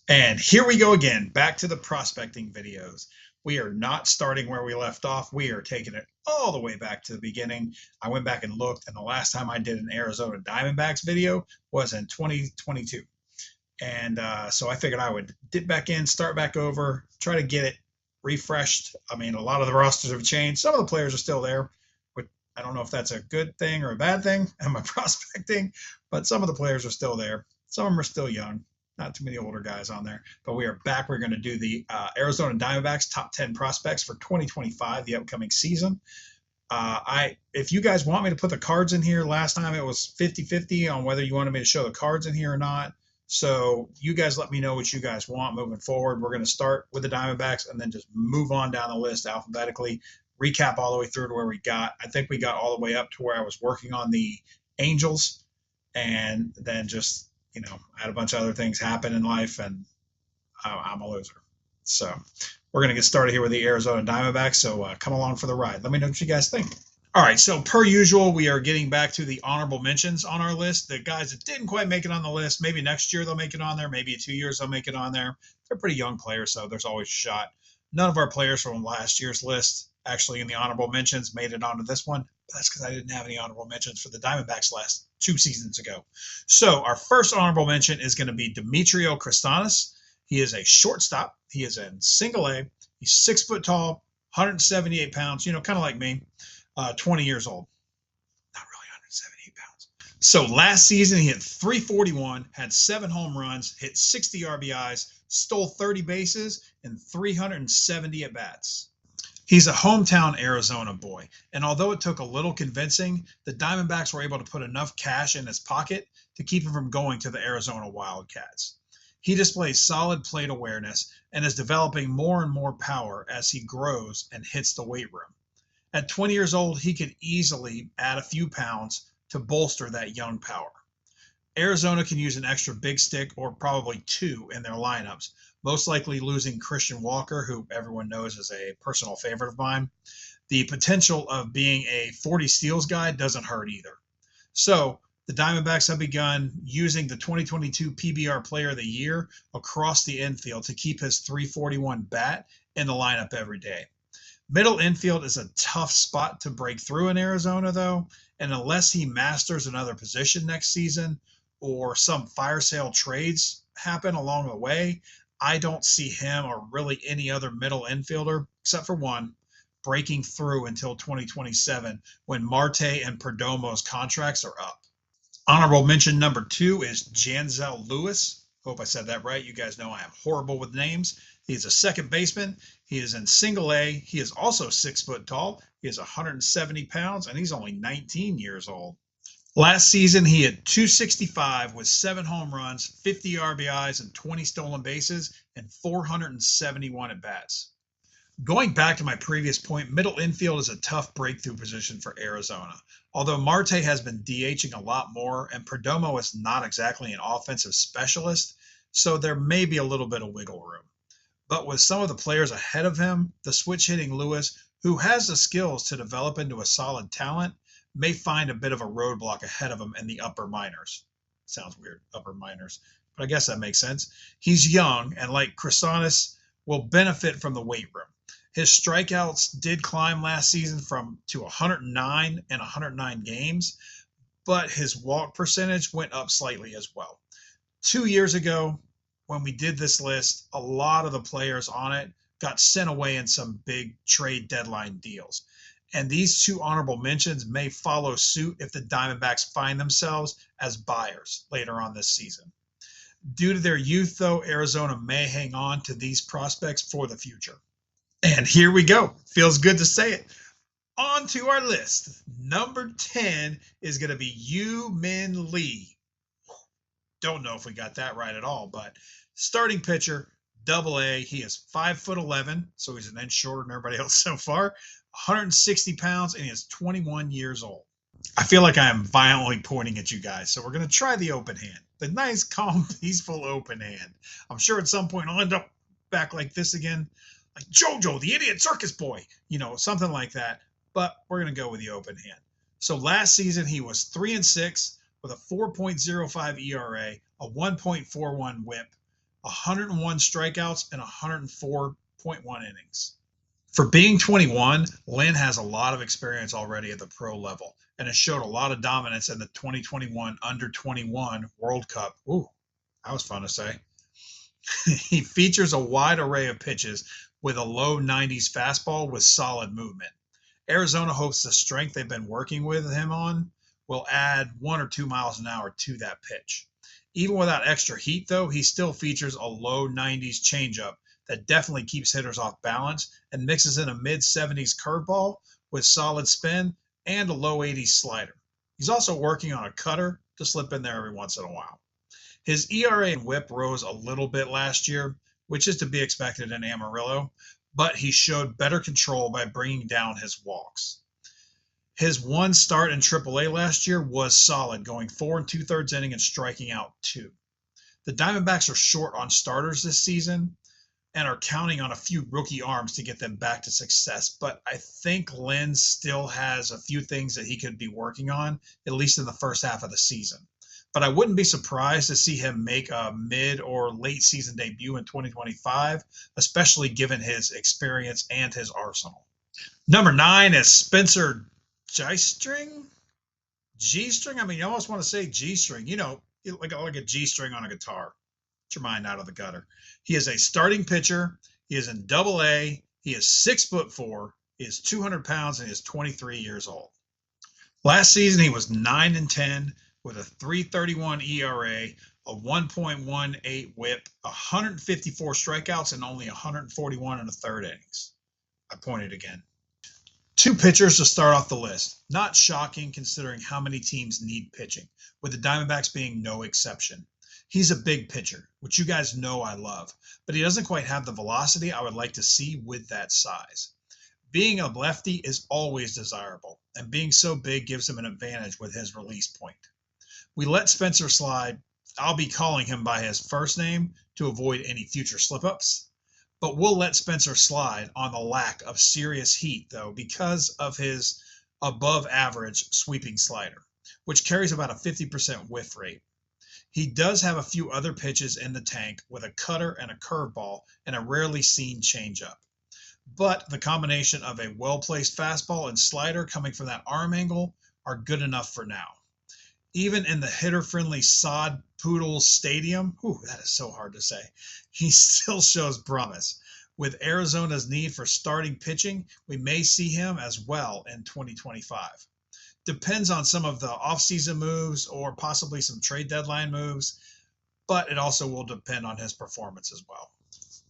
And here we go again, back to the prospecting videos. We are not starting where we left off. We are taking it all the way back to the beginning. I went back and looked, and the last time I did an Arizona Diamondbacks video was in 2022. And so I figured I would dip back in, start back over, try to get it refreshed. I mean, a lot of the rosters have changed. Some of the players are still there, but I don't know if that's a good thing or a bad thing in my prospecting, but some of the players are still there. Some of them are still young. Not too many older guys on there, but we are back. We're going to do the Arizona Diamondbacks top 10 prospects for 2025, the upcoming season. If you guys want me to put the cards in here, last time it was 50-50 on whether you wanted me to show the cards in here or not. So you guys let me know what you guys want moving forward. We're going to start with the Diamondbacks and then just move on down the list alphabetically, recap all the way through to where we got. I think we got all the way up to where I was working on the Angels, and then just I had a bunch of other things happen in life, and I'm a loser. So we're going to get started here with the Arizona Diamondbacks. So come along for the ride. Let me know what you guys think. All right, so per usual, we are getting back to the honorable mentions on our list. The guys that didn't quite make it on the list, maybe next year they'll make it on there. Maybe in 2 years they'll make it on there. They're pretty young players, so there's always a shot. None of our players from last year's list actually in the honorable mentions made it onto this one. But that's because I didn't have any honorable mentions for the Diamondbacks last 2 seasons ago. So our first honorable mention is going to be Demetrio Cristanis. He is a shortstop. He is in single A. He's 6 foot tall, 178 pounds, kind of like me. 20 years old. Not really 178 pounds. So last season, he hit 341, had 7 home runs, hit 60 RBIs, stole 30 bases, and 370 at-bats. He's a hometown Arizona boy, and although it took a little convincing, the Diamondbacks were able to put enough cash in his pocket to keep him from going to the Arizona Wildcats. He displays solid plate awareness and is developing more and more power as he grows and hits the weight room. At 20 years old, he could easily add a few pounds to bolster that young power. Arizona can use an extra big stick or probably 2 in their lineups, most likely losing Christian Walker, who everyone knows is a personal favorite of mine. The potential of being a 40 steals guy doesn't hurt either. So the Diamondbacks have begun using the 2022 PBR Player of the Year across the infield to keep his 341 bat in the lineup every day. Middle infield is a tough spot to break through in Arizona, though, and unless he masters another position next season or some fire sale trades happen along the way, I don't see him or really any other middle infielder, except for one, breaking through until 2027 when Marte and Perdomo's contracts are up. Honorable mention number 2 is Janzel Lewis. Hope I said that right. You guys know I am horrible with names. He's a second baseman. He is in single A. He is also 6 foot tall. He is 170 pounds, and he's only 19 years old. Last season, he had 265 with 7 home runs, 50 RBIs, and 20 stolen bases, and 471 at-bats. Going back to my previous point, middle infield is a tough breakthrough position for Arizona. Although Marte has been DHing a lot more, and Perdomo is not exactly an offensive specialist, so there may be a little bit of wiggle room. But with some of the players ahead of him, the switch-hitting Lewis, who has the skills to develop into a solid talent, may find a bit of a roadblock ahead of him in the upper minors. Sounds weird, upper minors, but I guess that makes sense. He's young, and like Cristanis, will benefit from the weight room. His strikeouts did climb last season to 109 in 109 games, but his walk percentage went up slightly as well. 2 years ago, when we did this list, a lot of the players on it got sent away in some big trade deadline deals. And these 2 honorable mentions may follow suit if the Diamondbacks find themselves as buyers later on this season. Due to their youth, though, Arizona may hang on to these prospects for the future. And here we go. Feels good to say it. On to our list. Number 10 is going to be Yu-Min Lee. Don't know if we got that right at all, but starting pitcher, Double A. He is 5'11", so he's an inch shorter than everybody else so far. 160 pounds, and he is 21 years old. I feel like I am violently pointing at you guys, so we're going to try the open hand. The nice, calm, peaceful open hand. I'm sure at some point I'll end up back like this again, like JoJo, the idiot circus boy, something like that. But we're going to go with the open hand. So last season, he was 3-6 with a 4.05 ERA, a 1.41 WHIP, 101 strikeouts, and 104.1 innings. For being 21, Lynn has a lot of experience already at the pro level and has showed a lot of dominance in the 2021 Under 21 World Cup. Ooh, that was fun to say. He features a wide array of pitches with a low 90s fastball with solid movement. Arizona hopes the strength they've been working with him on will add 1 or 2 miles an hour to that pitch. Even without extra heat, though, he still features a low 90s changeup that definitely keeps hitters off balance and mixes in a mid 70s curveball with solid spin and a low 80s slider. He's also working on a cutter to slip in there every once in a while. His ERA and whip rose a little bit last year, which is to be expected in Amarillo, but he showed better control by bringing down his walks. His one start in AAA last year was solid, going 4 2/3 inning and striking out 2. The Diamondbacks are short on starters this season and are counting on a few rookie arms to get them back to success, but I think Lynn still has a few things that he could be working on, at least in the first half of the season. But I wouldn't be surprised to see him make a mid or late season debut in 2025, especially given his experience and his arsenal. Number 9 is Spencer G-string. G-string? I mean, you almost want to say G-string. You know, like a G-string on a guitar. Get your mind out of the gutter. He is a starting pitcher. He is in Double-A. He is 6'4". He is 200 pounds, and he is 23 years old. Last season, he was 9-10 with a 3.31 ERA, a 1.18 WHIP, 154 strikeouts, and only 141 1/3 innings. I pointed again. 2 pitchers to start off the list. Not shocking considering how many teams need pitching, with the Diamondbacks being no exception. He's a big pitcher, which you guys know I love, but he doesn't quite have the velocity I would like to see with that size. Being a lefty is always desirable, and being so big gives him an advantage with his release point. We let Spencer slide. I'll be calling him by his first name to avoid any future slip-ups. But we'll let Spencer slide on the lack of serious heat, though, because of his above-average sweeping slider, which carries about a 50% whiff rate. He does have a few other pitches in the tank with a cutter and a curveball and a rarely seen changeup. But the combination of a well-placed fastball and slider coming from that arm angle are good enough for now. Even in the hitter-friendly Sod Poodle Stadium, that is so hard to say, he still shows promise. With Arizona's need for starting pitching, we may see him as well in 2025. Depends on some of the offseason moves or possibly some trade deadline moves, but it also will depend on his performance as well.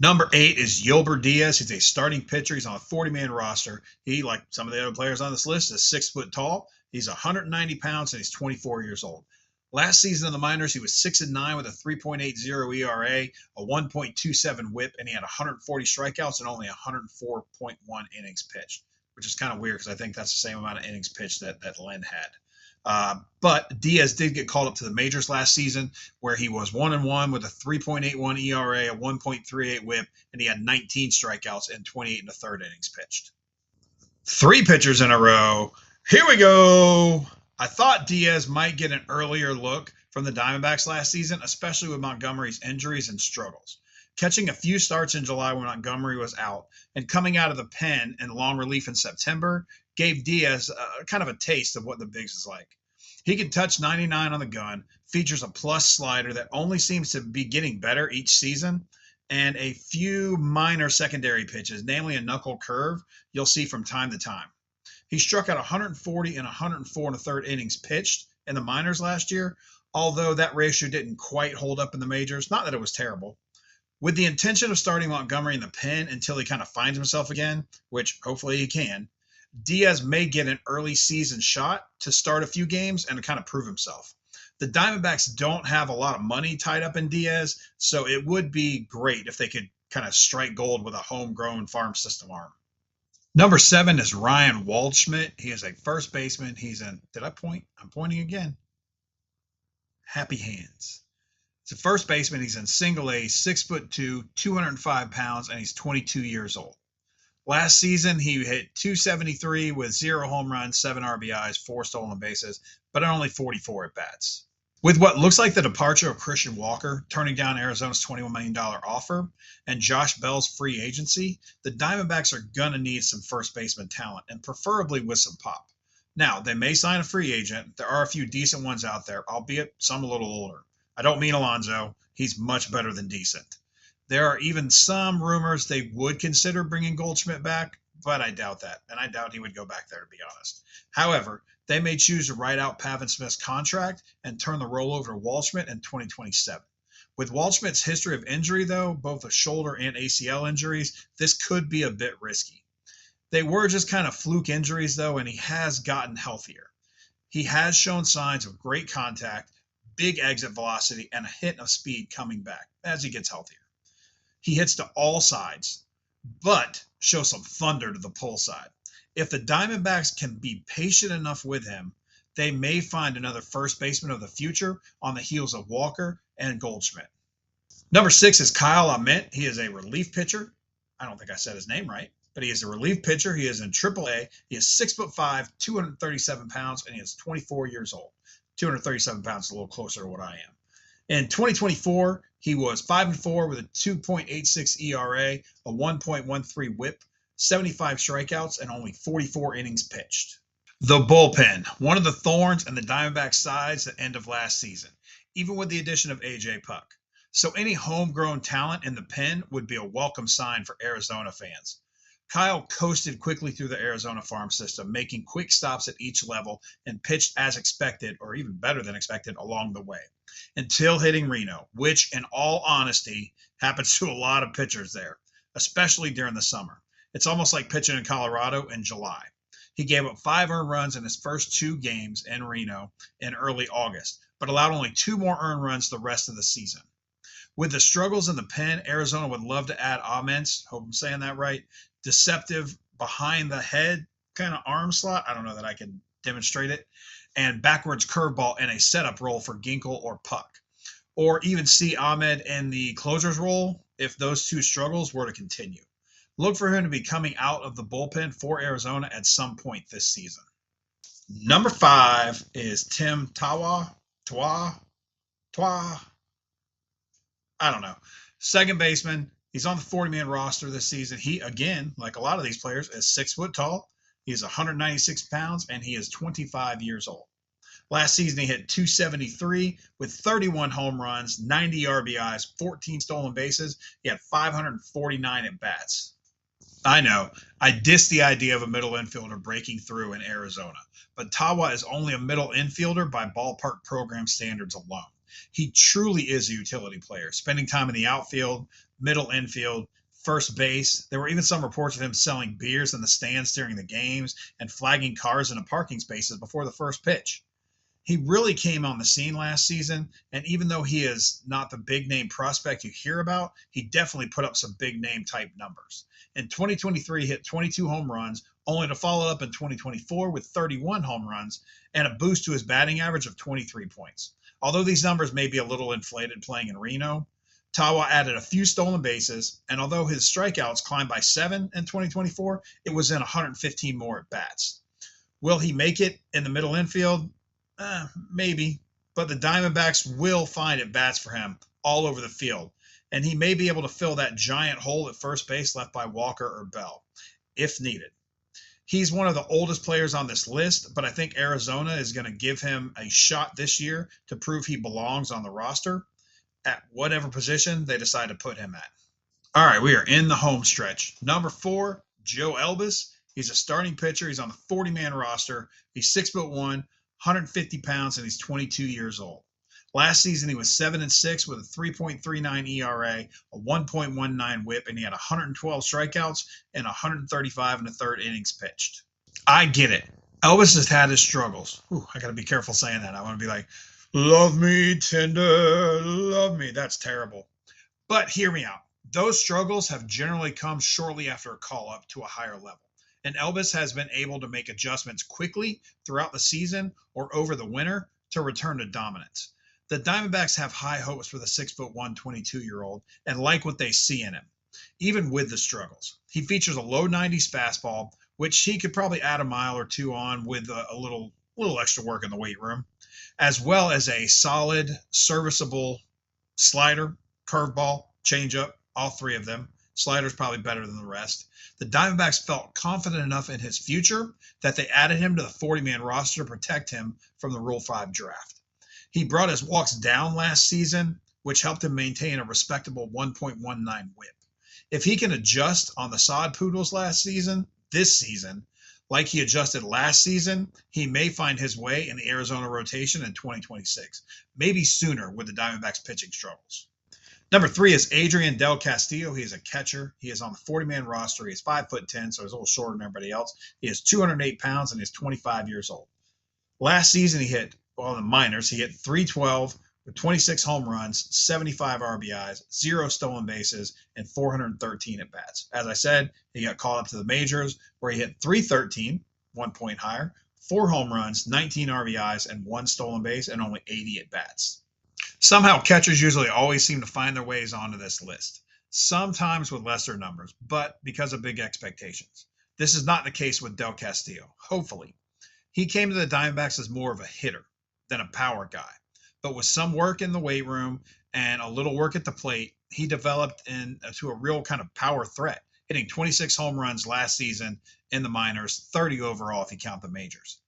Number 8 is Yolber Diaz. He's a starting pitcher. He's on a 40-man roster. He, like some of the other players on this list, is 6 foot tall. He's 190 pounds, and he's 24 years old. Last season in the minors, he was 6-9 with a 3.80 ERA, a 1.27 WHIP, and he had 140 strikeouts and only 104.1 innings pitched, which is kind of weird because I think that's the same amount of innings pitched that Lynn had. But Diaz did get called up to the majors last season, where he was 1-1 with a 3.81 ERA, a 1.38 WHIP, and he had 19 strikeouts and 28 1/3 innings pitched. 3 pitchers in a row. Here we go. I thought Diaz might get an earlier look from the Diamondbacks last season, especially with Montgomery's injuries and struggles. Catching a few starts in July when Montgomery was out and coming out of the pen in long relief in September gave Diaz kind of a taste of what the bigs is like. He can touch 99 on the gun, features a plus slider that only seems to be getting better each season, and a few minor secondary pitches, namely a knuckle curve, you'll see from time to time. He struck out 140 and 104 1/3 innings pitched in the minors last year, although that ratio didn't quite hold up in the majors. Not that it was terrible. With the intention of starting Montgomery in the pen until he kind of finds himself again, which hopefully he can, Diaz may get an early season shot to start a few games and to kind of prove himself. The Diamondbacks don't have a lot of money tied up in Diaz, so it would be great if they could kind of strike gold with a homegrown farm system arm. Number 7 is Ryan Waldschmidt. He is a first baseman. He's in, did I point? I'm pointing again. Happy hands. He's a first baseman. He's in single A, 6'2", 205 pounds, and he's 22 years old. Last season, he hit .273 with 0 home runs, 7 RBIs, 4 stolen bases, but only 44 at-bats. With what looks like the departure of Christian Walker, turning down Arizona's $21 million offer, and Josh Bell's free agency, the Diamondbacks are going to need some first baseman talent, and preferably with some pop. Now, they may sign a free agent. There are a few decent ones out there, albeit some a little older. I don't mean Alonso. He's much better than decent. There are even some rumors they would consider bringing Goldschmidt back, but I doubt that, and I doubt he would go back there, to be honest. However, they may choose to write out Pavin Smith's contract and turn the role over to Waldschmidt in 2027. With Waldschmidt's history of injury, though, both a shoulder and ACL injuries, this could be a bit risky. They were just kind of fluke injuries, though, and he has gotten healthier. He has shown signs of great contact, big exit velocity, and a hit of speed coming back as he gets healthier. He hits to all sides, but shows some thunder to the pull side. If the Diamondbacks can be patient enough with him, they may find another first baseman of the future on the heels of Walker and Goldschmidt. Number 6 is Kyle Ahmet. He is a relief pitcher. I don't think I said his name right, but he is a relief pitcher. He is in AAA. He is 6'5", 237 pounds, and he is 24 years old. 237 pounds is a little closer to what I am. In 2024, he was 5-4 with a 2.86 ERA, a 1.13 WHIP, 75 strikeouts, and only 44 innings pitched. The bullpen, one of the thorns in the Diamondbacks' sides at the end of last season, even with the addition of A.J. Puck. So any homegrown talent in the pen would be a welcome sign for Arizona fans. Kyle coasted quickly through the Arizona farm system, making quick stops at each level and pitched as expected, or even better than expected, along the way, until hitting Reno, which, in all honesty, happens to a lot of pitchers there, especially during the summer. It's almost like pitching in Colorado in July. He gave up 5 earned runs in his first 2 games in Reno in early August, but allowed only 2 more earned runs the rest of the season. With the struggles in the pen, Arizona would love to add Ahmet's, hope I'm saying that right, deceptive behind the head kind of arm slot. I don't know that I can demonstrate it. And backwards curveball in a setup role for Ginkel or Puck. Or even see Ahmed in the closer's role if those 2 struggles were to continue. Look for him to be coming out of the bullpen for Arizona at some point this season. Number 5 is Tim Twa. I don't know. Second baseman. He's on the 40-man roster this season. He, again, like a lot of these players, is 6 foot tall. He is 196 pounds, and he is 25 years old. Last season, he hit 273 with 31 home runs, 90 RBIs, 14 stolen bases. He had 549 at-bats. I know, I diss the idea of a middle infielder breaking through in Arizona, but Tawa is only a middle infielder by ballpark program standards alone. He truly is a utility player, spending time in the outfield, middle infield, first base. There were even some reports of him selling beers in the stands during the games and flagging cars in the parking spaces before the first pitch. He really came on the scene last season, and even though he is not the big name prospect you hear about, he definitely put up some big name type numbers. In 2023, he hit 22 home runs, only to follow up in 2024 with 31 home runs and a boost to his batting average of 23 points. Although these numbers may be a little inflated playing in Reno, Tawa added a few stolen bases, and although his strikeouts climbed by 7 in 2024, it was in 115 more at bats. Will he make it in the middle infield? Maybe, but the Diamondbacks will find at bats for him all over the field, and he may be able to fill that giant hole at first base left by Walker or Bell, if needed. He's one of the oldest players on this list, but I think Arizona is going to give him a shot this year to prove he belongs on the roster at whatever position they decide to put him at. All right, we are in the home stretch. Number 4, Joe Elvis. He's a starting pitcher. He's on the 40-man roster. He's 6'1", 150 pounds, and he's 22 years old. Last season, he was 7-6 with a 3.39 ERA, a 1.19 WHIP, and he had 112 strikeouts and 135 and a third innings pitched. I get it. Elvis has had his struggles. I got to be careful saying that. I want to be like, love me, tender, love me. That's terrible. But hear me out. Those struggles have generally come shortly after a call-up to a higher level. And Elvis has been able to make adjustments quickly throughout the season or over the winter to return to dominance. The Diamondbacks have high hopes for the 6'1", 22-year-old and like what they see in him, even with the struggles. He features a low 90s fastball, which he could probably add a mile or two on with a little extra work in the weight room. as well as a solid, serviceable slider, curveball, changeup, all three of them. Slider's probably better than the rest. The Diamondbacks felt confident enough in his future that they added him to the 40-man roster to protect him from the Rule 5 draft. He brought his walks down last season, which helped him maintain a respectable 1.19 whip. If he can adjust on the sod poodles this season, like he adjusted last season, he may find his way in the Arizona rotation in 2026, maybe sooner with the Diamondbacks pitching struggles. Number 3 is Adrian Del Castillo. He is a catcher. He is on the 40-man roster. He is 5'10", so he's a little shorter than everybody else. He is 208 pounds and he's 25 years old. Last season, in the minors, he hit .312 with 26 home runs, 75 RBIs, 0 stolen bases, and 413 at-bats. As I said, he got called up to the majors where he hit .313, 1 point higher, 4 home runs, 19 RBIs, and 1 stolen base, and only 80 at-bats. Somehow, catchers usually always seem to find their ways onto this list, sometimes with lesser numbers, but because of big expectations. This is not the case with Del Castillo, hopefully. He came to the Diamondbacks as more of a hitter than a power guy. But with some work in the weight room and a little work at the plate, he developed into a real kind of power threat, hitting 26 home runs last season in the minors, 30 overall if you count the majors.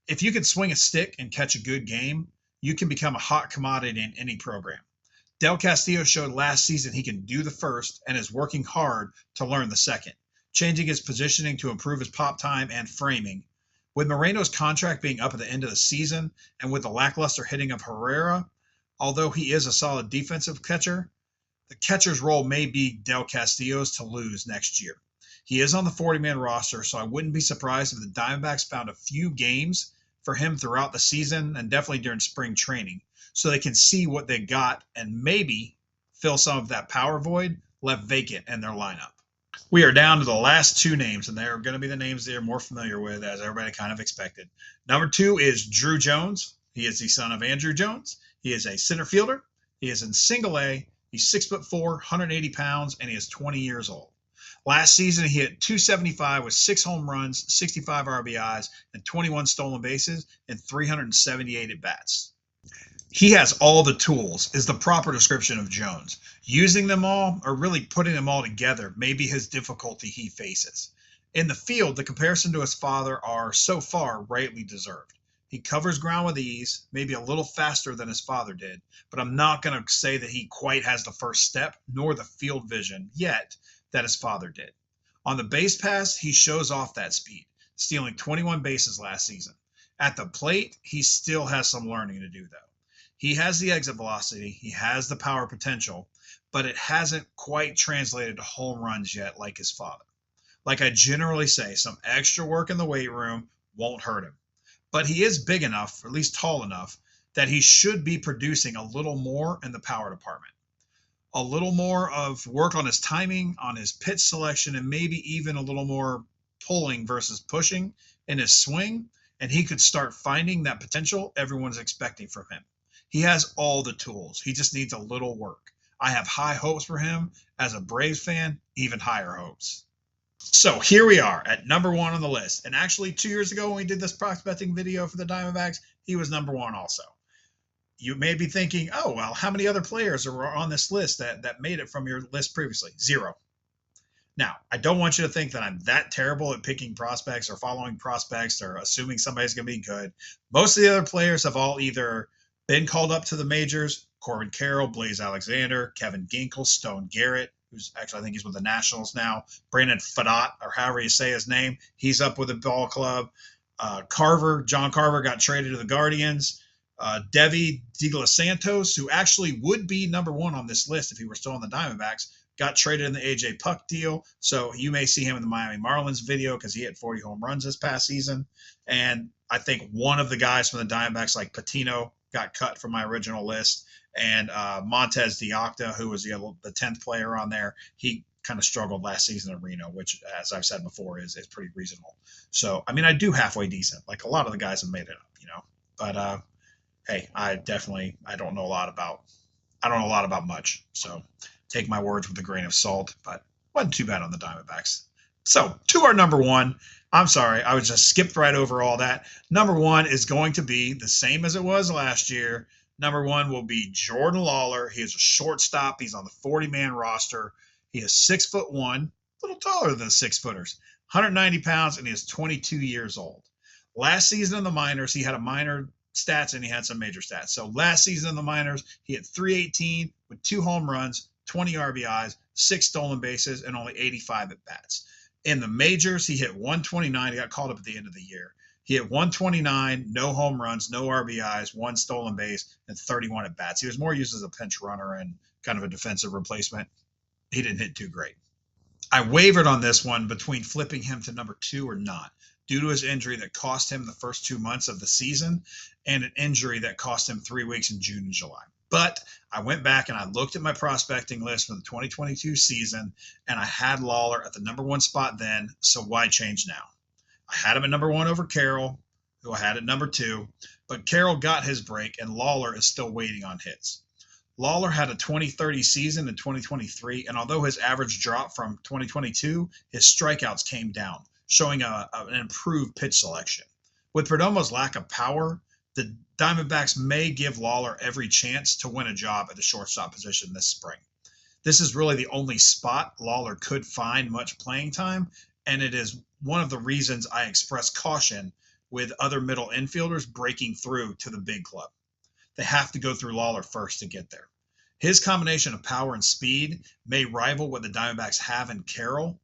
If you can swing a stick and catch a good game, you can become a hot commodity in any program. Del Castillo showed last season he can do the first and is working hard to learn the second, changing his positioning to improve his pop time and framing. With Moreno's contract being up at the end of the season and with the lackluster hitting of Herrera, although he is a solid defensive catcher, the catcher's role may be Del Castillo's to lose next year. He is on the 40-man roster, so I wouldn't be surprised if the Diamondbacks found a few games for him throughout the season and definitely during spring training so they can see what they got and maybe fill some of that power void left vacant in their lineup. We are down to the last 2 names, and they're going to be the names they're more familiar with, as everybody kind of expected. Number 2 is Drew Jones. He is the son of Andrew Jones. He is a center fielder. He is in single A. He's 6'4", 180 pounds, and he is 20 years old. Last season, he hit .275 with 6 home runs, 65 RBIs, and 21 stolen bases, and 378 at-bats. He has all the tools, is the proper description of Jones. Using them all, or really putting them all together, may be his difficulty he faces. In the field, the comparison to his father are, so far, rightly deserved. He covers ground with ease, maybe a little faster than his father did, but I'm not going to say that he quite has the first step, nor the field vision, yet, that his father did. On the base pass, he shows off that speed, stealing 21 bases last season. At the plate, he still has some learning to do, though. He has the exit velocity, he has the power potential, but it hasn't quite translated to home runs yet like his father. Like I generally say, some extra work in the weight room won't hurt him. But he is big enough, or at least tall enough, that he should be producing a little more in the power department. A little more of work on his timing, on his pitch selection, and maybe even a little more pulling versus pushing in his swing, and he could start finding that potential everyone's expecting from him. He has all the tools. He just needs a little work. I have high hopes for him. As a Braves fan, even higher hopes. So here we are at number 1 on the list. And actually 2 years ago when we did this prospecting video for the Diamondbacks, he was number 1 also. You may be thinking, oh, well, how many other players are on this list that made it from your list previously? 0. Now, I don't want you to think that I'm that terrible at picking prospects or following prospects or assuming somebody's going to be good. Most of the other players have all either been called up to the majors: Corbin Carroll, Blaze Alexander, Kevin Ginkel, Stone Garrett, who's actually, I think he's with the Nationals now, Brandon Fadot, or however you say his name, he's up with the ball club. John Carver got traded to the Guardians. Devi De Los Santos, who actually would be number 1 on this list if he were still on the Diamondbacks, got traded in the AJ Puck deal. So you may see him in the Miami Marlins video because he hit 40 home runs this past season. And I think one of the guys from the Diamondbacks, like Patino, got cut from my original list. And Montez Diocta, who was the 10th player on there, he kind of struggled last season in Reno, which, as I've said before, is pretty reasonable. So, I mean, I do halfway decent. Like a lot of the guys have made it up, But hey, I don't know a lot about much. So take my words with a grain of salt, but wasn't too bad on the Diamondbacks. So to our number one, I'm sorry, I was just skipped right over all that. Number one is going to be the same as it was last year. Number one will be Jordan Lawler. He is a shortstop. He's on the 40-man roster. He is 6'1", a little taller than the 6-footers, 190 pounds, and he is 22 years old. Last season in the minors, he had a minor stats and he had some major stats. So last season in the minors, he had 318 with 2 home runs, 20 RBIs, 6 stolen bases, and only 85 at bats. In the majors, he hit 129. He got called up at the end of the year. He hit 129, no home runs, no RBIs, 1 stolen base, and 31 at bats. He was more used as a pinch runner and kind of a defensive replacement. He didn't hit too great. I wavered on this one between flipping him to number 2 or not, due to his injury that cost him the first 2 months of the season and an injury that cost him 3 weeks in June and July. But I went back and I looked at my prospecting list for the 2022 season, and I had Lawler at the number 1 spot then, so why change now? I had him at number 1 over Carroll, who I had at number 2, but Carroll got his break, and Lawler is still waiting on his. Lawler had a 2030 season in 2023, and although his average dropped from 2022, his strikeouts came down, showing an improved pitch selection. With Perdomo's lack of power, the Diamondbacks may give Lawler every chance to win a job at the shortstop position this spring. This is really the only spot Lawler could find much playing time, and it is one of the reasons I express caution with other middle infielders breaking through to the big club. They have to go through Lawler first to get there. His combination of power and speed may rival what the Diamondbacks have in Carroll.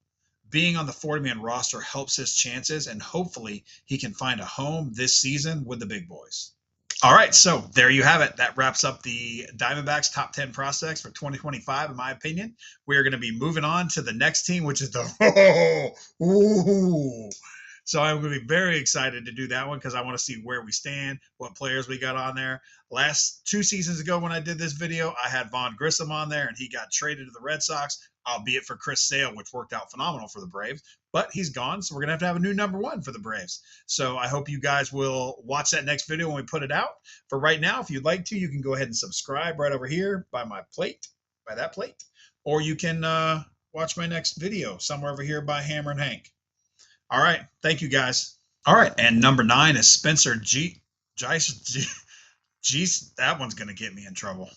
Being on the 40-man roster helps his chances, and hopefully he can find a home this season with the big boys. All right, so there you have it. That wraps up the Diamondbacks top 10 prospects for 2025, in my opinion. We are going to be moving on to the next team, which is the So I'm going to be very excited to do that one because I want to see where we stand, what players we got on there. Last 2 seasons ago when I did this video, I had Vaughn Grissom on there, and he got traded to the Red Sox, albeit for Chris Sale, which worked out phenomenal for the Braves. But he's gone, so we're going to have a new number 1 for the Braves. So I hope you guys will watch that next video when we put it out. For right now, if you'd like to, you can go ahead and subscribe right over here by my plate, by that plate. Or you can watch my next video somewhere over here by Hammer and Hank. All right. Thank you, guys. All right. And number 9 is Spencer G. That one's going to get me in trouble.